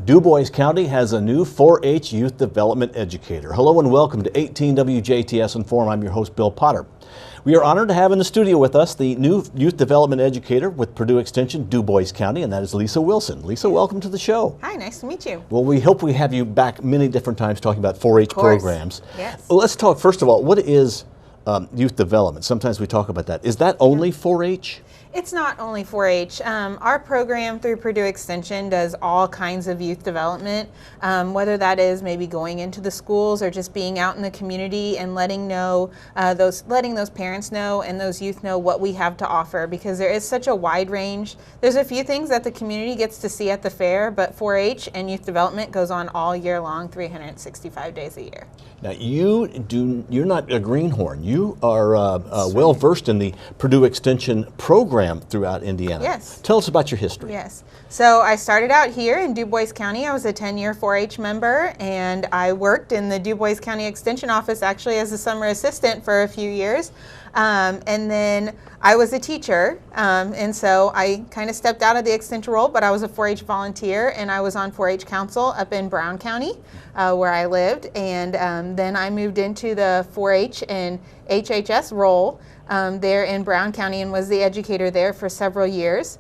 Dubois County has a new 4-H youth development educator. Hello and welcome to 18 WJTS in.form. I'm your host, Bill Potter. We are honored to have in the studio with us the new youth development educator with Purdue Extension, Dubois County, and that is Lisa Wilson. Lisa, welcome to the show. Hi, nice to meet you. Well, we hope we have you back many different times talking about 4-H programs. Yes. Well, let's talk, first of all, what is youth development? Sometimes we talk about that. Is that only 4-H? It's not only 4-H. Our program through Purdue Extension does all kinds of youth development, whether that is maybe going into the schools or just being out in the community and letting those parents know and those youth know what we have to offer, because there is such a wide range. There's a few things that the community gets to see at the fair, but 4-H and youth development goes on all year long, 365 days a year. Now, you're not a greenhorn. You are well versed in the Purdue Extension program throughout Indiana. Yes. Tell us about your history. Yes. So I started out here in Dubois County. I was a 10-year 4-H member, and I worked in the Dubois County Extension office actually as a summer assistant for a few years. And then I was a teacher, and so I kind of stepped out of the extension role, but I was a 4-H volunteer, and I was on 4-H council up in Brown County, where I lived, and then I moved into the 4-H and HHS role there in Brown County and was the educator there for several years.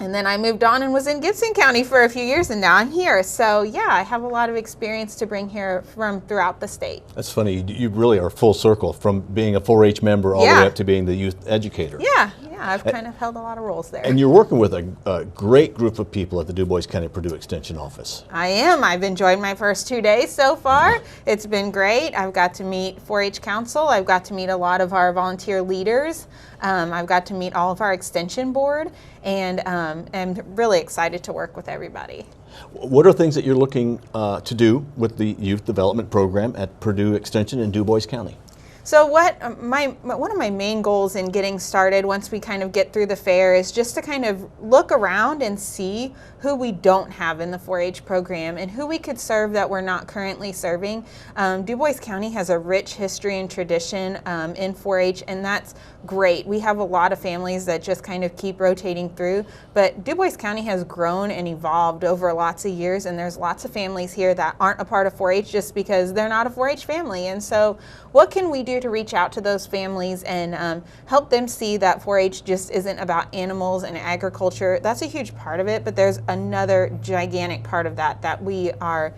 And then I moved on and was in Gibson County for a few years, and now I'm here. So yeah, I have a lot of experience to bring here from throughout the state. That's funny. You really are full circle from being a 4-H member all the way up to being the youth educator. Yeah, I've kind of held a lot of roles there. And you're working with a great group of people at the Dubois County Purdue Extension office. I am. I've enjoyed my first 2 days so far. It's been great. I've got to meet 4-H council. I've got to meet a lot of our volunteer leaders. I've got to meet all of our extension board, and I'm really excited to work with everybody. What are things that you're looking to do with the youth development program at Purdue Extension in Dubois County? So one of my main goals in getting started once we kind of get through the fair is just to kind of look around and see who we don't have in the 4-H program and who we could serve that we're not currently serving. Dubois County has a rich history and tradition in 4-H, and that's great. We have a lot of families that just kind of keep rotating through, but Dubois County has grown and evolved over lots of years, and there's lots of families here that aren't a part of 4-H just because they're not a 4-H family. And so what can we do to reach out to those families and help them see that 4-H just isn't about animals and agriculture? That's a huge part of it, but there's another gigantic part of that we are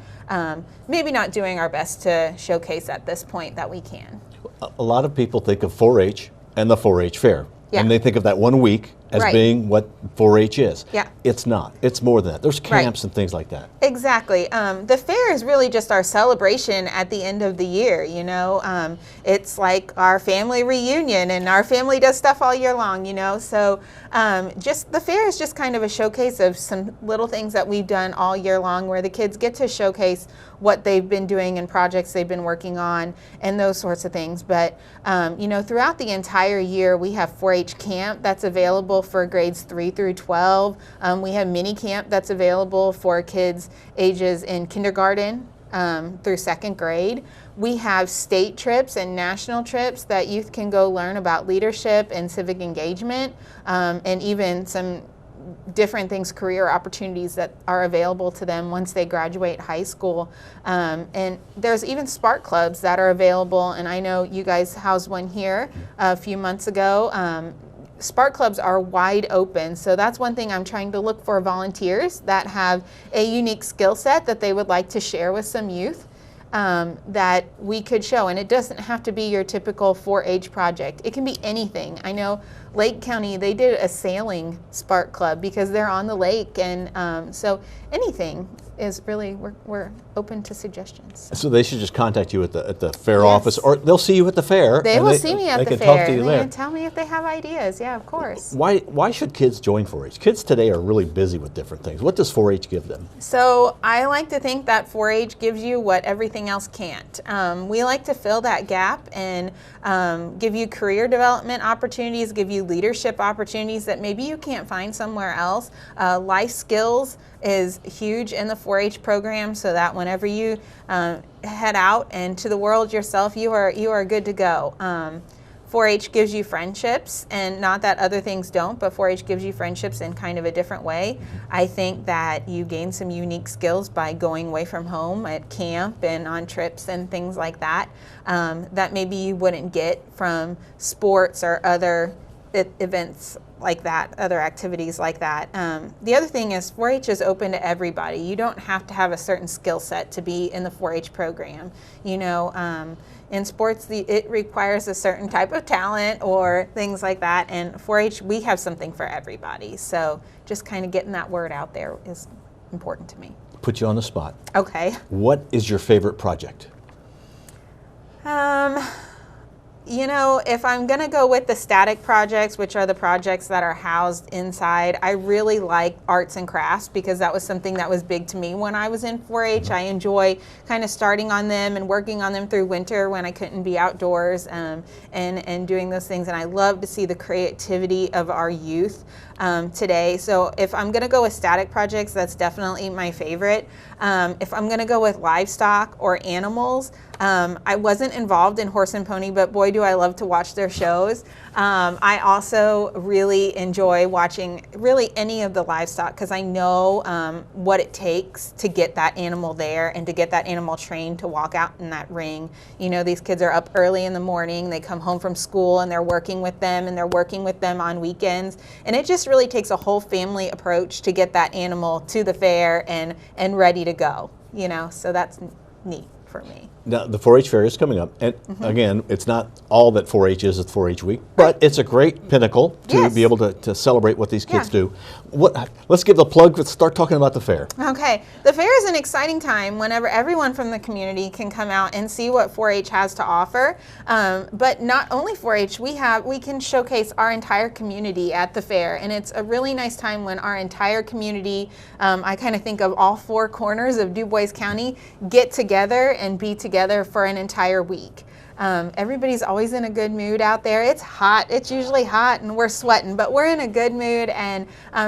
maybe not doing our best to showcase at this point that we can. A lot of people think of 4-H and the 4-H fair, and they think of that 1 week as being what 4-H is. Yeah. It's not. It's more than that. There's camps and things like that. Exactly. The fair is really just our celebration at the end of the year, you know. It's like our family reunion, and our family does stuff all year long, you know. So just the fair is just kind of a showcase of some little things that we've done all year long, where the kids get to showcase what they've been doing and projects they've been working on and those sorts of things. But you know, throughout the entire year, we have 4-H camp that's available for grades 3 through 12. We have mini camp that's available for kids ages in kindergarten through 2nd grade. We have state trips and national trips that youth can go learn about leadership and civic engagement, and even some different things, career opportunities that are available to them once they graduate high school. And there's even Spark Clubs that are available, and I know you guys housed one here a few months ago. Spark Clubs are wide open, so that's one thing I'm trying to look for: volunteers that have a unique skill set that they would like to share with some youth that we could show. And it doesn't have to be your typical 4-H project. It can be anything. I know Lake County, they did a sailing Spark Club because they're on the lake, and so anything is really, we're open to suggestions. So they should just contact you at the fair office, or they'll see you at the fair. They will see me at the fair. They can talk to you there. They can tell me if they have ideas. Yeah, of course. Why should kids join 4-H? Kids today are really busy with different things. What does 4-H give them? So I like to think that 4-H gives you what everything else can't. We like to fill that gap and give you career development opportunities, give you leadership opportunities that maybe you can't find somewhere else. Life skills is huge in the 4-H program, so that whenever you head out into the world yourself, you are good to go. 4-H gives you friendships, and not that other things don't, but 4-H gives you friendships in kind of a different way. I think that you gain some unique skills by going away from home at camp and on trips and things like that, that maybe you wouldn't get from sports or other events like that, other activities like that. The other thing is 4-H is open to everybody. You don't have to have a certain skill set to be in the 4-H program. You know, in sports, it requires a certain type of talent or things like that. And 4-H, we have something for everybody. So just kind of getting that word out there is important to me. Put you on the spot. Okay. What is your favorite project? You know, if I'm going to go with the static projects, which are the projects that are housed inside, I really like arts and crafts because that was something that was big to me when I was in 4-H. I enjoy kind of starting on them and working on them through winter when I couldn't be outdoors, and doing those things. And I love to see the creativity of our youth today. So if I'm going to go with static projects, that's definitely my favorite. If I'm going to go with livestock or animals, I wasn't involved in horse and pony, but boy, do I love to watch their shows. I also really enjoy watching really any of the livestock because I know what it takes to get that animal there and to get that animal trained to walk out in that ring. You know, these kids are up early in the morning, they come home from school and they're working with them, and they're working with them on weekends. And it just really takes a whole family approach to get that animal to the fair and ready to go, you know, so that's neat for me. Now, the 4-H fair is coming up, and again, it's not all that 4-H is at 4-H week, but it's a great pinnacle to be able to celebrate what these kids do. Let's give the plug. Let's start talking about the fair. Okay, the fair is an exciting time whenever everyone from the community can come out and see what 4-H has to offer. But not only 4-H, we can showcase our entire community at the fair, and it's a really nice time when our entire community, I kind of think of all four corners of Dubois County, get together and be together for an entire week. Everybody's always in a good mood out there. It's hot. It's usually hot and we're sweating, but we're in a good mood, and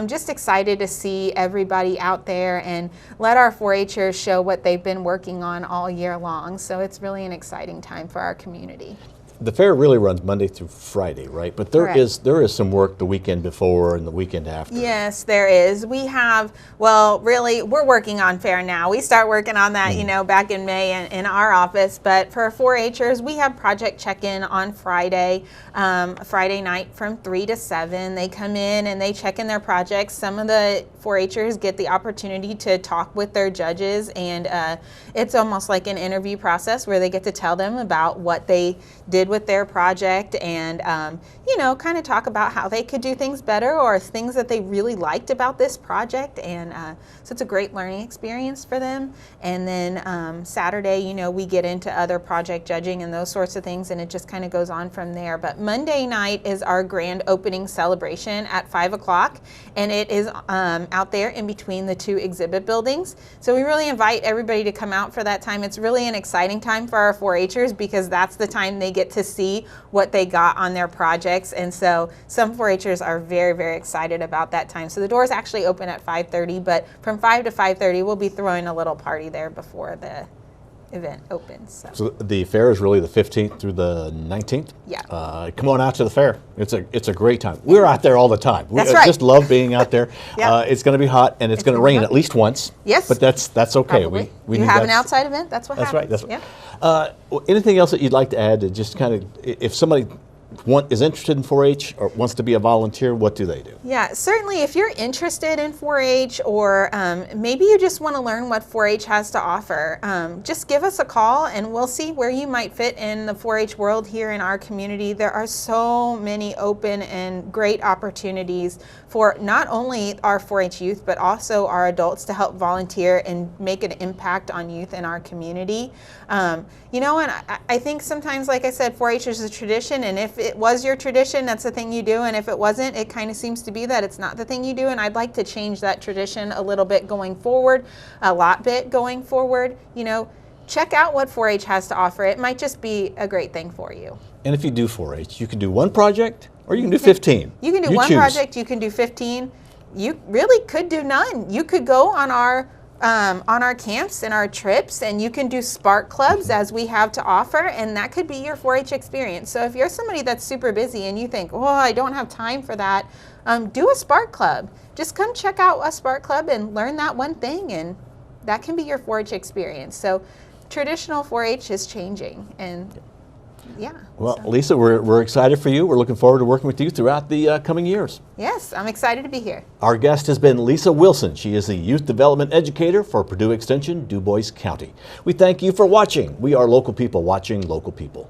just excited to see everybody out there and let our 4-Hers show what they've been working on all year long. So it's really an exciting time for our community. The fair really runs Monday through Friday, right? But there is some work the weekend before and the weekend after. Yes, there is. We have, well, really, we're working on fair now. We start working on that, you know, back in May in our office. But for 4-Hers, we have project check-in on Friday, Friday night from 3 to 7. They come in and they check in their projects. Some of the 4-Hers get the opportunity to talk with their judges, and it's almost like an interview process where they get to tell them about what they did with their project, and you know, kind of talk about how they could do things better or things that they really liked about this project. And so it's a great learning experience for them. And then Saturday, you know, we get into other project judging and those sorts of things, and it just kind of goes on from there. But Monday night is our grand opening celebration at 5 o'clock, and it is out there in between the two exhibit buildings. So we really invite everybody to come out for that time. It's really an exciting time for our 4-Hers because that's the time they get to see what they got on their projects. And so some 4-Hers are very, very excited about that time. So the doors actually open at 5:30, but from 5 to 5:30, we'll be throwing a little party there before the event opens. So the fair is really the 15th through the 19th? Yeah. Come on out to the fair. It's a great time. We're out there all the time. We That's right. just love being out there. Yeah. It's going to be hot, and it's going to rain at least once. Yes. But that's okay. Probably. We you need have that. an outside event, that's what happens. That's right. Yeah. Anything else that you'd like to add to just kind of, if somebody is interested in 4-H or wants to be a volunteer, what do they do? Yeah, certainly if you're interested in 4-H, or maybe you just want to learn what 4-H has to offer, just give us a call and we'll see where you might fit in the 4-H world here in our community. There are so many open and great opportunities for not only our 4-H youth, but also our adults to help volunteer and make an impact on youth in our community. You know, and I think sometimes, like I said, 4-H is a tradition, and if it was your tradition, that's the thing you do, and if it wasn't, it kind of seems to be that it's not the thing you do, and I'd like to change that tradition a little bit going forward, a lot bit going forward. You know, check out what 4-H has to offer. It might just be a great thing for you. And if you do 4-H, you can do one project or you can do 15. You can do one project, you can do 15. You really could do none. You could go on our on our camps and our trips, and you can do Spark clubs as we have to offer, and that could be your 4-H experience. So if you're somebody that's super busy and you think, oh, I don't have time for that, do a Spark club. Just come check out a Spark club and learn that one thing, and that can be your 4-H experience. So traditional 4-H is changing, and yeah. Well, Lisa, we're excited for you. We're looking forward to working with you throughout the coming years. Yes, I'm excited to be here. Our guest has been Lisa Wilson. She is the Youth Development Educator for Purdue Extension, Dubois County. We thank you for watching. We are local people watching local people.